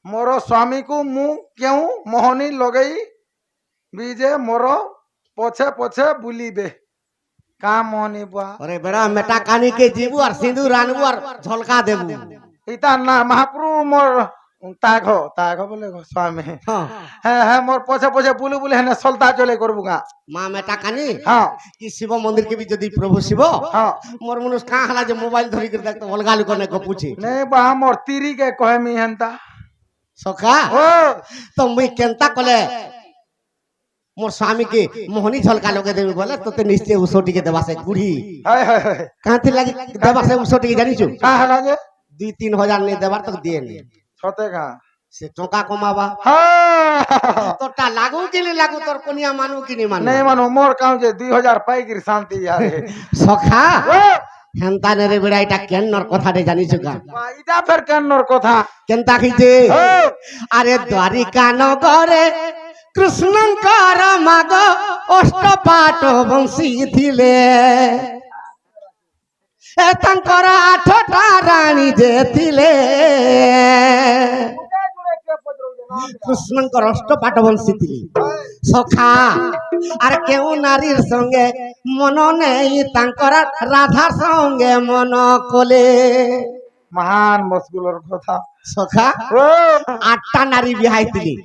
मोर स्वामी को मु क्यों मोहनी लगई बीजे मोर पछे पछे बुलीबे का मोहनी बुआ अरे बेड़ा मेटा कानी के जीबू और सिंदूर आनबू और झलका देबू इता ना महाप्रभु मोर ताघ बोले गो स्वामी हां है मोर पछे पछे बुलू बुले है सलता चले करबू का मां मेटा कानी हां कि शिव मंदिर के भी जदी प्रभु शिव हां मोर मनुष का हला जे मोबाइल धरी कर देख तो अलगा लुको ने को पूछी नहीं बा मोर तीरी के कहे मी हंता सखा ओ तो मुई केनता कले मोर स्वामी के मोहनी झलका लगे देबे बोले तो ते निश्चय उसोटी के देवा से गुड़ी हाय हाय हाय कहां थी लगी देवा से उसोटी के जानी छु का हला जे 2-3 हजार नहीं देबार तक दिए नहीं छते का से टोका कमावा हां तोटा लागू कि नहीं लागू तोर कोनिया मानू कि नहीं मानू नहीं मानो मोर कहूं जे 2000 पाई गिर शांति यार सखा ओ हेंता ने रे बेड़ा इटा केन्नर कथा दे जानी छु का इटा फेर केन्नर कथा केनता खिजे ओ अरे द्वारिका नगरे कृष्णंकर माग अष्टपाट बंशी थिले ए तंकर आठटा रानी जे थिले कृष्णंकर अष्टपाट बंशी थिले सखा आर केउ नारीर संगे मन नहीं तंकर राधा संगे मन कोले महान मस्कुलर कथा सखा ओ 8टा नारी बिहाइतिली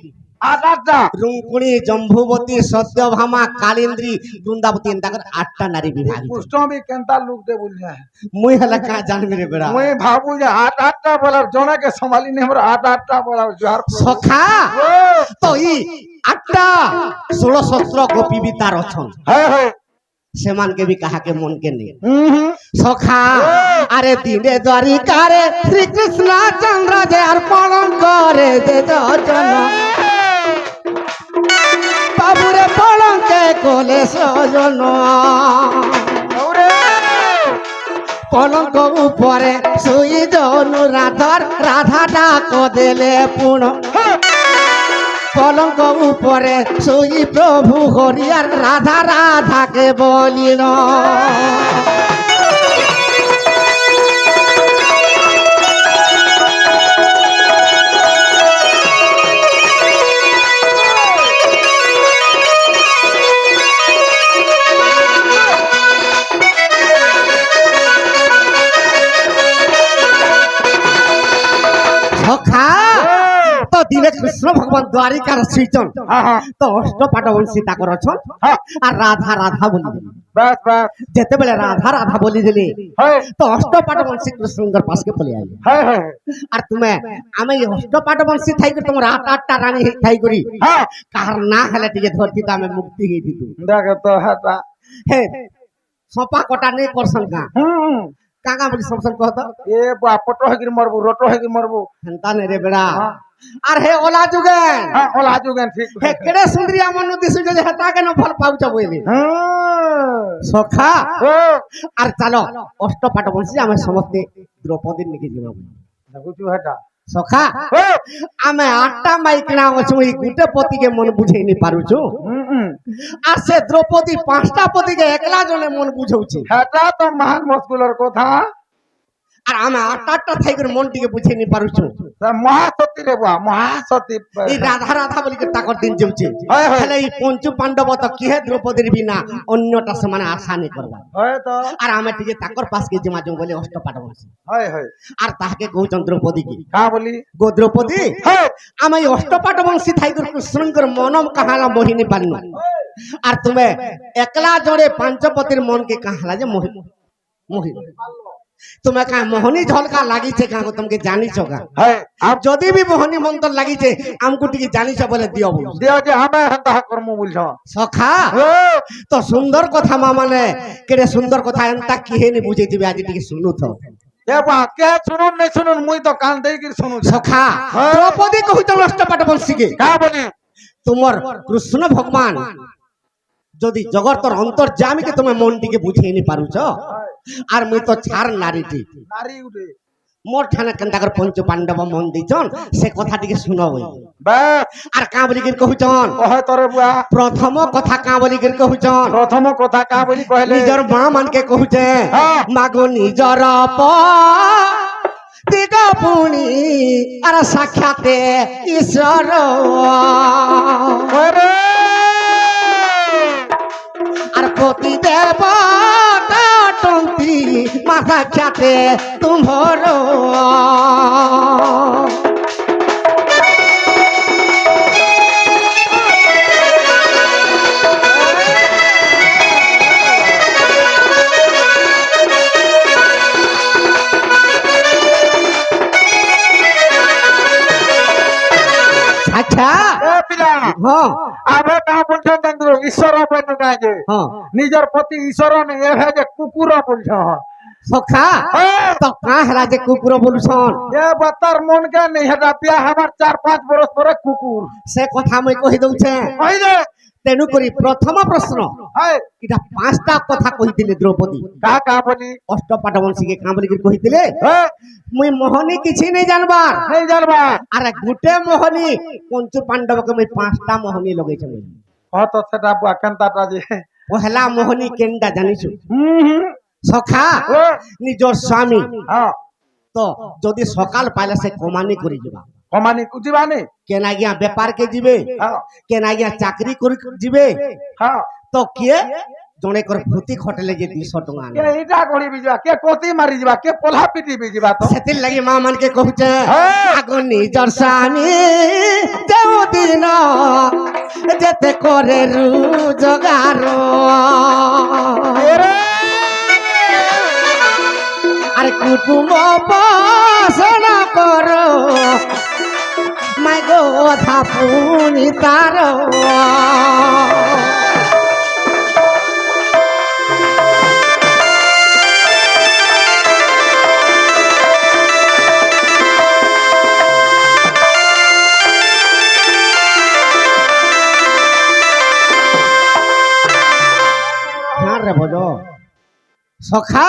आदाता रुंकुणी जम्बुवती सत्यभामा कालिंद्री वृंदावती एंताकर 8टा नारी विभाग पुष्टो भी केंता लुक दे बोल जाए मुई हला का जान मेरे बेड़ा मुई भाबू जे 8-8टा बोला जोना के संभाली ने हमर 8-8टा बोला जोहार सखा ओ तो ई 8टा 16 शस्त्र गोपी भी तार अछन है सेमान के भी कहा के मन के नहीं सखा अरे दिने द्वारिका रे श्री कृष्ण चंद्र जे अर्पण करे जे जन बाबूरे पलंके कोले सजन पलंक उपरे सुई जनु राधार राधा डाक देले पुण पलंक उपरे सुई प्रभु हरियार राधा राधा के बोलिन सखा तो दिने कृष्ण भगवान द्वारिका रचन तो अष्टपाट वंशी ताकर अछन और राधा राधा बोली देली बस बस जेते बेले राधा राधा बोली देली तो अष्टपाट वंशी कृष्णंकर पास के पले आइले है और तुम्हें आमे ये अष्टपाट वंशी थाई कर तुम 8-8टा रानी थाई करी कार ना हले टिके धरती त आमे मुक्ति गई थी तू देख तो हटा हे सोपा कोटा नहीं करसन का काका बोली सबसन कहता ए बा पटो है गिर मरबू रोटो है गिर मरबू हंता ने रे बेड़ा और हे ओला जुगन हां ओला जुगन ठीक हे केड़े सुंदरिया मनु दिसु जे हता के न फल पाउछ बोइली सखा और चलो अष्टपाट वंशी आमे समस्त द्रौपदी निके जीवा देखु हटा सखा आमे 8टा माइकना अछि ई गुटे पति के मन बुझे नहीं पारुछु आ से द्रौपदी 5टा पति के एकला जने मन बुझौछि हटा तो महान मस्कुलर कथा আর আমি 8-8টা থাইकर মন টিকে বুঝে নি পারুছু महासती रे बुआ महासती এই রাধা রাধা বলি के তাকর দিন যাউছে হয় হয় তাহলে এই পঞ্চু পাণ্ডব তো কিহে দ্রৌপদীর বিনা অন্যটা সমানে আশা নি করবা হয় তো আর আমি টিকে তাকর পাস के जिमा जो बोले अष्टपाट वंशी হয় হয় আর তাহাকে কহুচন দ্রৌপদী কি का बोली गो द्रौपदी হয় আমি अष्टपाट वंशी থাইकर কৃষ্ণঙ্কর মনম কাহালা মোহিনী পালনু আর তুমি একলা জড়ে পাঞ্চপতির মন के কাহালা যে মোহি মোহি तुम्हें कहा मोहनी झलका लगी छे कहा तुमके जानी छका है आप जदी भी मोहनी मंत्र लगी छे हमको टिके जानी छ बोले दियो बोल दियो जे हमें हंता करमु बुझो सखा तो सुंदर कथा मामा ने केड़े सुंदर कथा एंता किहे नि बुझे दिबे आज टिके सुनु तो ए बा के सुनु नहीं सुनु मुई तो कान दे के सुनु सखा द्रौपदी कहू तो अष्टपाट वंशी के का बोले तुमर कृष्ण भगवान जदि जगतर अंतर्जामी के तुम्हें मन टिके बुझे नि पारुछ आर मुई तो छार नारीटी नारी उठे मोर ठाना कंता कर पंच पांडव मन दिचन से कथा टिके सुनो होई बा आर का बोली गिर कहउचन ओहे तोरे बुआ प्रथम कथा का बोली गिर कहउचन प्रथम कथा का बोली कहले निजर मां मान के कहउचे हां मागो निजर प দিগ পুনি আর সাক্ষাতে ঈশ্বর ওরে আর পতি দেবতা টন্তি মা সাক্ষাতে তুমর আচ্ছা এ পিলা হ্যাঁ আবে কা বলছেন তন্দ্র ঈশ্বর বলছেন কাজে হ্যাঁ নিজের প্রতি ঈশ্বর নে এ হে যে কুকুর বলছেন সখা তো কা হেলা যে কুকুর বলুছন এ বাতার মন কে নেই হেটা বিয়া হবার 4-5 বরস পরে কুকুর সে কথা মই কহি দউছে কই দে তেনু করি প্রথম প্রশ্ন হাই এটা পাঁচটা কথা কহিଥିଲେ দ্রৌপদী কা বলি অষ্টপাটবংশীকে কাঁ বলিকি কহিଥିଲେ হে মুই মোহনী কিছু নেই জানবার নেই জানবা আরে গুটে মোহনী পঞ্চু পাণ্ডবকে মুই পাঁচটা মোহনী লগাইছে মুই কত সেটা বুয়া কেনতাটা যে পহলা মোহনী কেনটা জানিছু হুম সখা ও নিজর স্বামী হ্যাঁ তো যদি সকাল পাইলে সে কমানি করে যাবা কমানি কুজিবানি কেন গিয়া বেপার কে ଯିବେ হ্যাঁ কেন গিয়া চাকরি করে ଯିବେ হ্যাঁ তো কিয়ে জনে কর ভূতি খটেলে যে 200 টাকা কে আনে এইটা করিবি যা কে কোতি মারি যা কে পোলা পিটিবি যা তো সেতির লাগি মা মান কে কহুছে হ্যাঁ। আগো নিজর স্বামী যেও দিন যেতে করে রোজগার ওরে আর কুটুম্ব পোষণ কর মাই গো থাপুনি তার হ্যাঁ রে বলো সখা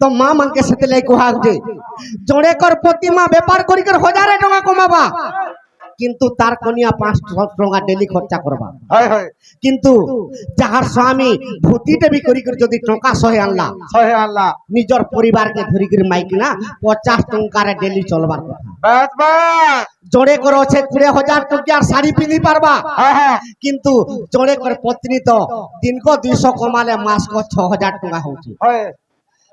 তো মা মানকে সেতে লাই কুহা যে জড়ে কর প্রতিমা বেপার করি কর হাজারে টাকা কমাবা কিন্তু তার কনিয়া 500 টাকা ডেলি খরচা করবা হয় হয় কিন্তু যাহার স্বামী ভূতি দেবী করি করি যদি টাকা সহে আনলা সহে আল্লাহ নিজর পরিবারকে ধরি করে মাইকিনা 50 টাকারে ডেলি চলবার কথা বাস বাস জড়ে কর আছে 20,000 টাকার শাড়ি পিনি পারবা হ্যাঁ হ্যাঁ কিন্তু জড়ে কর পত্নী তো দিনকো 200 কমালে মাসকো 6,000 টাকা হচ্ছে হয়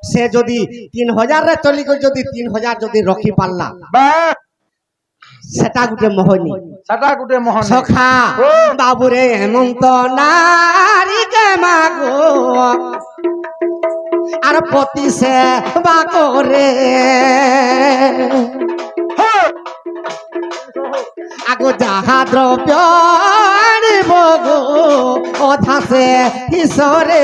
সে যদি 3,000 রে চলি করে যদি 3,000 যদি রখি পারলা বাস সেটা গুটে মোহনী সেটা গুটে মোহন সখা ও। বাবুরে হেমন্ত নারী কে মাগো আর পতি সে বাকরে আগো যাহা দ্রব্য আনিব গো অথা সে ঈশ্বরে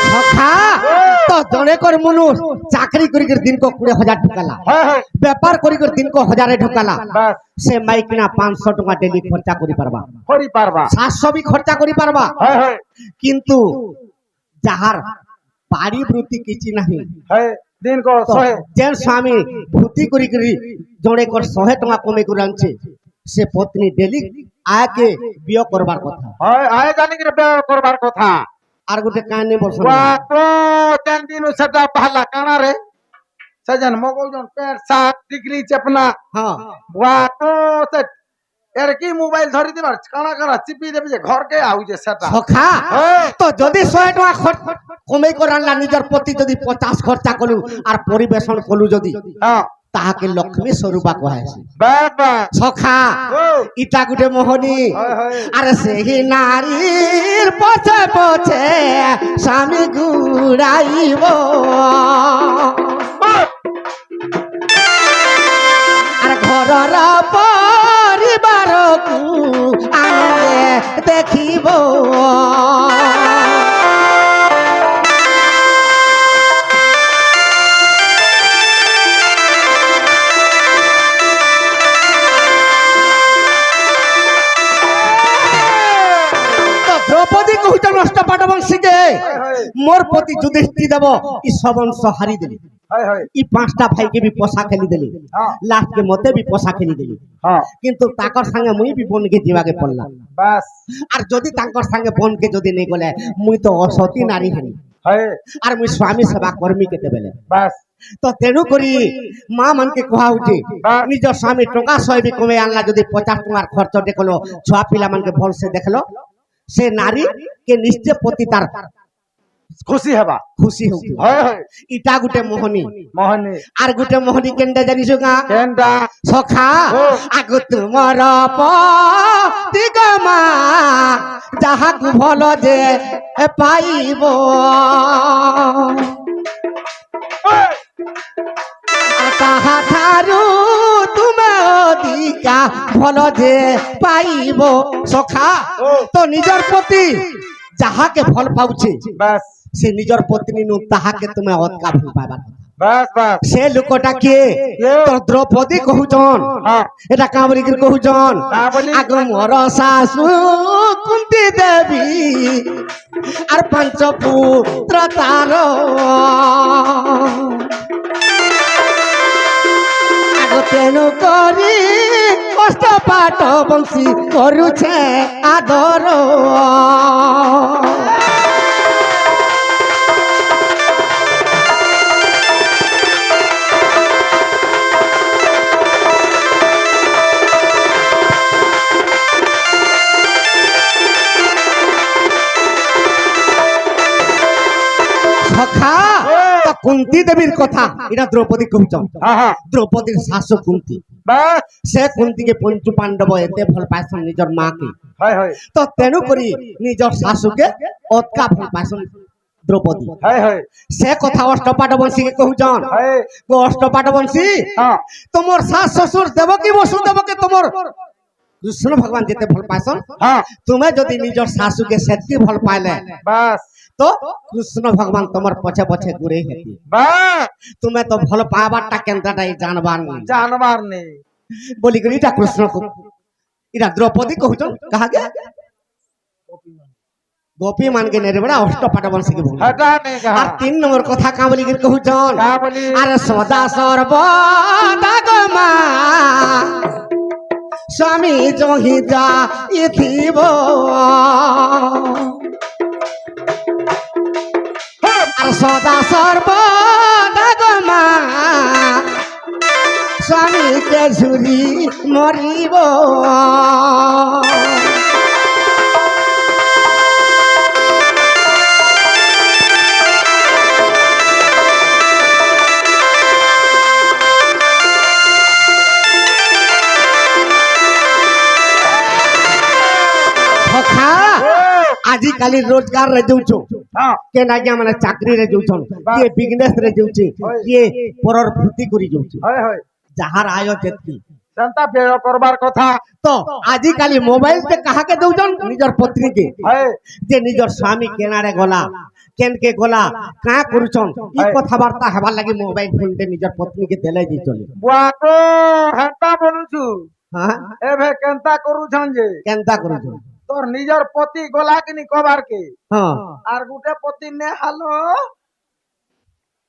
সখা তো জনে কর মনুষ চাকরি করি করে দিন কো 20,000 ঢুকালা হয় হয় ব্যাপার করি করে দিন কো 1000 ঢুকালা বাস সে মাইকিনা 500 টাকা ডেলি খরচা করি পারবা করি পারবা 700 বি খরচা করি পারবা হয় হয় কিন্তু যাহার বাড়ি বৃত্তি কিছু নাহি হয় দিন কো তো সহে যেন স্বামী ভূতি করি করি জনে কর 100 টাকা কমে করে আনছে সে পত্নী ডেলি আকে বিয়ে করবার কথা হয় আয় জানি কি বিয়ে করবার কথা আর গোটে কানে বর্ষণ ওয়া তো তেন দিন সেটা ভালা কানা রে সেজন মগল জন প্যান্ট শার্ট টিকলি চেপনা হ্যাঁ ওয়া তো সে এর কি মোবাইল ধরি দিবার কানা কানা চিপি দেবি যে ঘরকে আউছে সেটা সখা হ্যাঁ। তো যদি 100 টাকা কমে করে আনলা নিজের প্রতি যদি 50 খরচা কলু আর পরিবেশন কলু যদি হ্যাঁ তাহাকে লক্ষ্মী স্বরূপা কহাইছে বাস বাস সখা ও ইটা গুটে মোহনী হয় হয় আরে সেই নারীর পছে পছে স্বামী ঘুরাইব আর ঘরর পরিবারকু আনন্দে দেখিব তো দ্রৌপদী কহুছ নষ্ট পাটবংশীকে মোর প্রতি যুধিষ্ঠি দেব ই সবংশ হারি দেলি হয় হয় ই পাঁচটা ভাইকে বি পোষা খেলি দেলি হ্যাঁ লাস্ট কে মতে বি পোষা খেলি দেলি হ্যাঁ কিন্তু তাকর সঙ্গে মুই বি বনকে যাবাকে পড়লাম বাস আর যদি তাকর সঙ্গে বনকে যদি নেই গলে মুই তো অসতী নারী হেনি হয় আর মুই স্বামী সেবা কর্মী কেতে বেলে বাস তো তেণু করি মা মানকে কুহা হচ্ছে নিজ স্বামী টঙ্কা শহে কমে আনলা যদি 50 টাকার খরচ দেখলো ছুয়া পিলা মানকে ভলসে দেখলো সে নারী কে নিশ্চয় প্রতি তার খুশি হবা খুশি হউথিব হয় হয় ইটা গুটে মোহনী মোহনী আর গুটে মোহনী কেনটা জানিছো গা কেনটা সখা ও। আগ তুমর দিগমা যাহাকু ভাল যে পাইব তাহা ঠারু তুমে অধিকা ভাল যে পাইব সখা ও। তো নিজর প্রতি যাহাকে ভাল পাউছে বাস সে নিজর পত্নী নু তাহাকে তুমি অতকা ভাল পাইবার কথা। বাস বাস সে লোকটা কে তোর দ্রৌপদী কহুছন হ্যাঁ এটা কাবলি কি কহুছন কাবলি? আগ মোর শাশু কুন্তি দেবী আর পঞ্চ পুত্র তার আগ তেনু করি কষ্ট পাঠ বংশী করুছে আদর সখা তো কুন্তি দেবীর কথা এটা দ্রৌপদী কহুছন হ্যাঁ হ্যাঁ দ্রৌপদীর শাশু কুন্তি বাস সে কুন্তিকে পঞ্চু পাণ্ডব এতে ভাল পাইছন নিজর মাকে হয় হয় তো তেণু করি নিজর শাশুকে অতকা ভাল পাইছন দ্রৌপদী হয় হয় সে কথা অষ্টপাঠ বংশীকে কহুছন হয় অষ্টপাঠ বংশী হ্যাঁ তোমার শাশ শ্বশুর দেবকী বসুদেবকে তোমার কৃষ্ণ ভগবান যেতে ভাল পাইছন হ্যাঁ তুমি যদি নিজর শাশুকে সেতকি ভাল পাইলে বাস তো কৃষ্ণ ভগবান তোমার পছে পছে ঘুরে হেতি বাস তুমি তো ভাল পাবারটা কেন্দ্রটাই জানবার নেই জানবার নেই বলি করি এটা কৃষ্ণ এটা দ্রৌপদী কহুছন কাহাকে গোপী মানকে নেরে বড়া অষ্টপাঠ বংশীকে বল হটা নেই কহা আর 3 নম্বর কথা কাবলি কি কহুছন কাবলি? আর সদা সর্বদা গমা স্বামী জহি যা ইথিব আর সদা সর্বদা গমা স্বামীকে ঝুরি মরিব সখা আজিকালি ରୋଜଗାର ରେ ଯାଉଛ হ্যাঁ କେନ୍ ଆଜ୍ଞା ମାନେ ଚାକିରିରେ ଯାଉଛନ୍ କିଏ ବିଜନେସ ରେ ଯାଉଛି କିଏ ପରର ଭୃତି କରି ଯାଉଛି হয় হয় ଯାହାର ଆୟ ଯେତିକି ସେନ୍ତା ବ୍ୟୟ କରବାର କଥା ତ ଆଜିକାଲି ମୋବାଇଲ তে କାହାକେ ଦଉଛନ୍ ନିଜର ପତ୍ନୀ କେ হয় ଯେ ନିଜର ସ୍ୱାମୀ କେନାରେ ଗଲା କେନକେ ଗଲା କାଁ କରୁଛନ୍ ଇ କଥାବାର୍ତ୍ତା ହେବାର ଲାଗି ମୋବାଇଲ ଫୋନ ଟେ ନିଜର ପତ୍ନୀ କେ ଦେଲେ ଯାଇଛନ୍ ବୁଆକୋ ହେନ୍ତା ବୋଲୁଛୁ ହଁ ଏବେ କେନ୍ତା କରୁଛନ୍ ଯେ କେନ୍ତା କରୁଛନ୍ তোর নিজের পতি গলা কিনি কবার কে ହଁ আর গুটে পতি নে হালো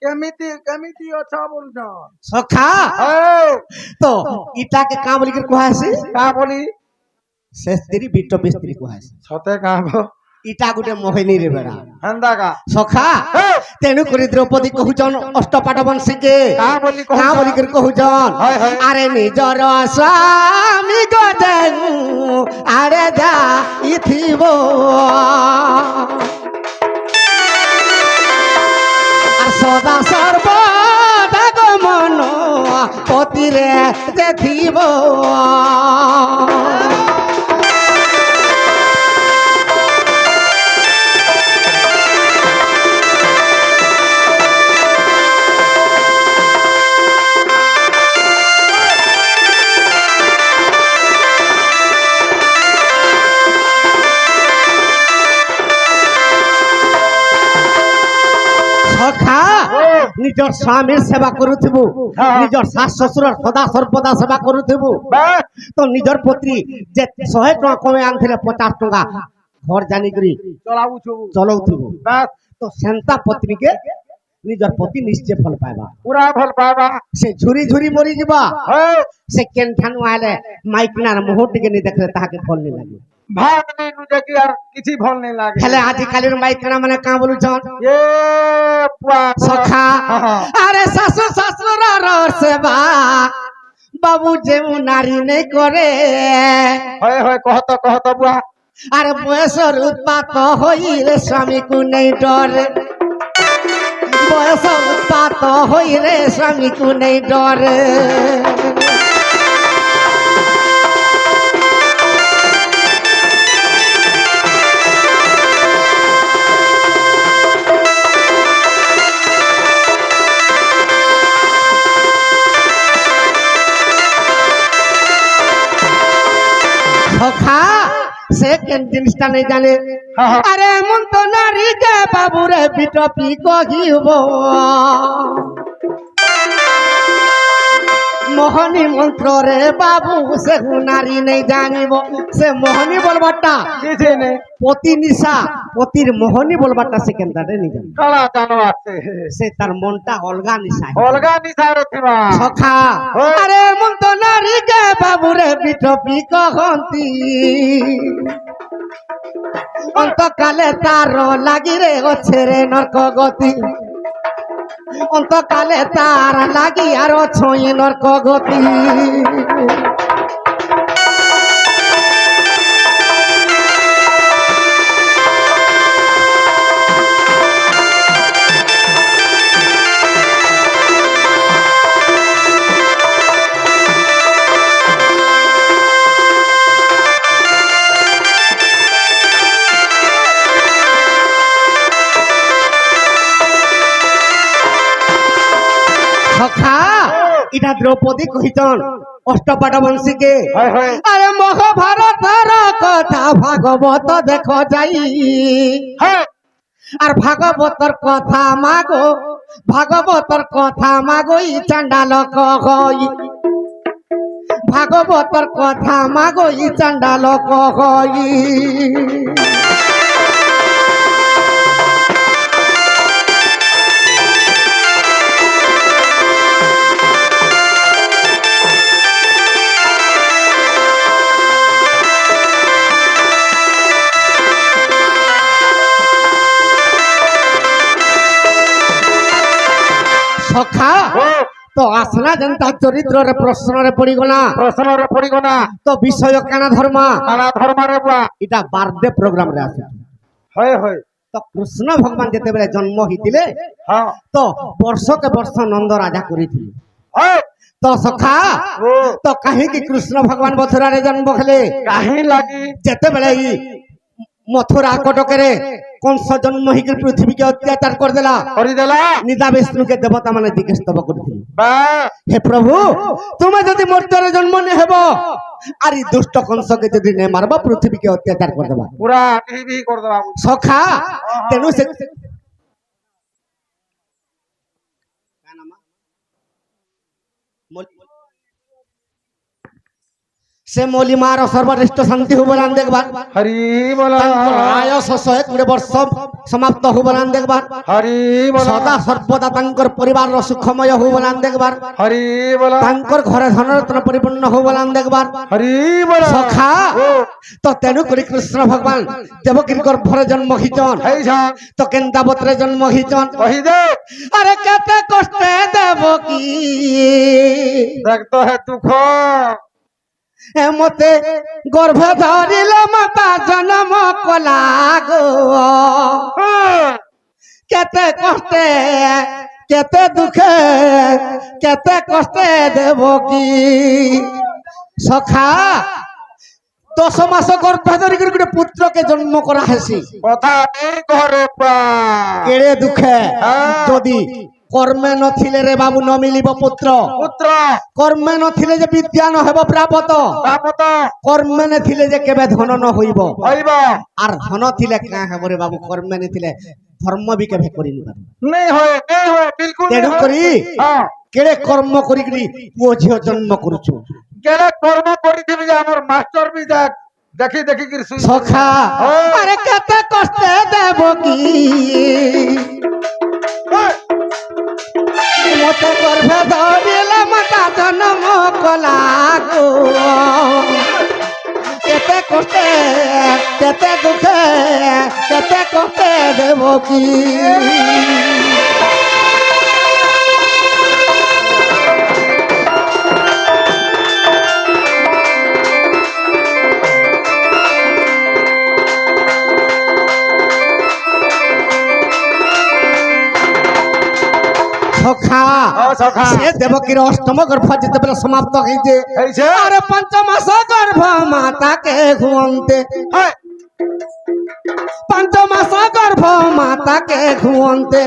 কেমিতি কেমিতি অছ বলছ ସଖା ତ ଇଟା କେ କାଁ ବୋଲିକି କୁହାସି কা বলি ସେ ସ୍ତ୍ରୀ ବିଟ ସ୍ତ୍ରୀ କୁହାସି সতে কাব ইটা গোটে মোহিনী রে বেড়া হেন্দা কা সখা তেণু করে দ্রৌপদী কহুছন অষ্টপাঠ বংশীকে কা বলি কহুছন? কা বলি করে কহুছন হয়, হয়। আরে নিজর স্বামী গজে আরে যা ইথিব আর সদা সর্বদা গমন পতিরে যে থিব সখা নিজর স্বামীর সেবা করুথিবু নিজর শাশ শ্বশুরর সদা সর্বদা সেবা করুথিবু বাস তো নিজর পত্নী যে 100 টাকা কমে আনছিলে 50 টাকা ঘর জানি করি চলাবুছু চলাউথিবু বাস তো সেন্তা পত্নীকে নিজর পতি নিশ্চয় ফল পাইবা পুরা ভাল পাবা সে ঝুরি ঝুরি মরি ଯିବା হ্যাঁ সে কেনঠানু আইলে মাইকনার মুহ টিকে নি দেখলে তাহাকে ফল নি লাগে ভাত নেই নুজে কি আর কিছু ভাল নেই লাগে হেলে আজি কালির মাইকনা মানে কা বলুছন এ পুয়া সখা আরে শাশু শ্বশুরর সেবা বাবু যেউ নারী নেই করে হয় হয় কহত বুয়া আরে বয়সর উৎপাত হইলে স্বামীকু নেই ডরে বয়স উৎপাত হইলে স্বামীকু নেই ডরে সখা সে কেন জিনিসটা নেই জানে আরে এমন তো নারী গে বাবুরে বিটপি কহিব মোহনী মন্ত্র রে বাবু সে নারী নেই জানিব সে মোহনী বলবারটা কিছু নেই পতি নিশা পতির মোহনী বলবারটা সে কেনটারে নি জানে কালা জানো আছে সে তার মনটা অলগা নিশা অলগা নিশার থিবা সখা আরে এমন তো নারী গে বাবুরে বিটপি কহন্তি অন্তকালে তার লাগি রে গছে রে নরক গতি অন্তকালে তার লাগি আর ছই নরক গতি সখা এটা দ্রৌপদী কহিতন অষ্টপাঠ বংশীকে হয় হয় আরে মহাভারতর কথা ভাগবত দেখ যাই হ্যাঁ আর ভাগবতর কথা মাগো ভাগবতর কথা মাগো ই চান্ডাল কই ভাগবতর কথা মাগো ই চান্ডাল কই সখা তো আসনা যেন্তা চরিত্রের প্রশ্নরে পড়িগলা প্রশ্নরে পড়িব না তো বিষয় কানা ধর্মা কালা ধর্মরে বুয়া এটা বার্থডে প্রোগ্রাম রে আছে হয় হয় তো কৃষ্ণ ভগবান যেতেবেলে জন্ম হইতিলে হ্যাঁ তো বর্ষকে বর্ষ নন্দ রাজা করিଥିଲେ হয় তো সখা ও তো কাহিকি কৃষ্ণ ভগবান মথুরারে জন্ম হেলে কাহি লাগি যেতেবেলে ই মথুরা কটকেরে কংস জন্ম হইকি পৃথিবীকে অত্যাচার করদেলা করিদেলা নিদা বিষ্ণুকে দেবতা মানে দিকে স্তব করিଥିଲେ বা হে প্রভু তুমি যদি মর্ত্যরে জন্ম নে হেব আর এই দুষ্ট কংসকে যদি নে মারবা পৃথিবীকে অত্যাচার করে দেবা পুরা টিভি করে দেবা সখা তেনু সে সে মলিমার সর্বশ্রেষ্ঠ শান্তি হুবলান দেখবার হরি বলা আয়স 120 বর্ষ সমাপ্ত হুবলান দেখবার হরি বলা সদা সর্বদা তাঙ্কর পরিবার সুখময় হুবলান দেখবার হরি বলা তাঙ্কর ঘরে ধনরত্ন পরিপূর্ণ হুবলান দেখবার হরি বলা সখা তো তেণু করে কৃষ্ণ ভগবান দেবকীর গর্ভরে জন্ম হিচন হেই ছা তো কেন্দাবতরে জন্ম হিচন কহি দে আরে কেতে কষ্টে দেবকী দেখ তো হে দুঃখ মতে গর্ভে ধরিলে মাতা জন্ম কলা গো কেতে কষ্টে কেতে দুঃখে কেতে কষ্টে দেবকী সখা 10 মাস গর্ভে ধরি গোটে পুত্রকে জন্ম করা হেসি কথা নেই ঘরে পা কেড়ে দুঃখে হ্যাঁ। যদি কর্মে নথিলে রে বাবু ন মিলিব পুত্র পুত্র কর্মে নথিলে যে বিদ্যা ন হেব প্রাপত প্রাপত কর্মে নে থিলে যে কেবে ধন ন হইব হইব আর ধন থিলে কা হেব রে বাবু কর্মে নে থিলে ধর্ম বি কেবে করি নি পারে নেই হয় বিলকুল তেণু করি হ্যাঁ কেড়ে কর্ম করি পুଅ ଝିଅ জন্ম করুଛୁ কেড়ে কর্ম করিথিবি যে আমার মাস্টার বি দেখ দেখি দেখি কি শুই সখা হ্যাঁ। আরে কেতে কষ্টে দেব কি মতে গর্ভে ধরিলে মাতা জন্ম কলা গো কেতে কষ্টে কেতে দুঃখে কেতে কষ্টে দেব কি সখা হ্যাঁ, সখা। সে দেবকীর অষ্টম গর্ভ যেতেবেলে সমাপ্ত হয়েছে হয়েছে? আর 5 মাস গর্ভ মাতাকে ঘুমন্তে হ্যাঁ। 5 মাস গর্ভ মাতাকে ঘুমন্তে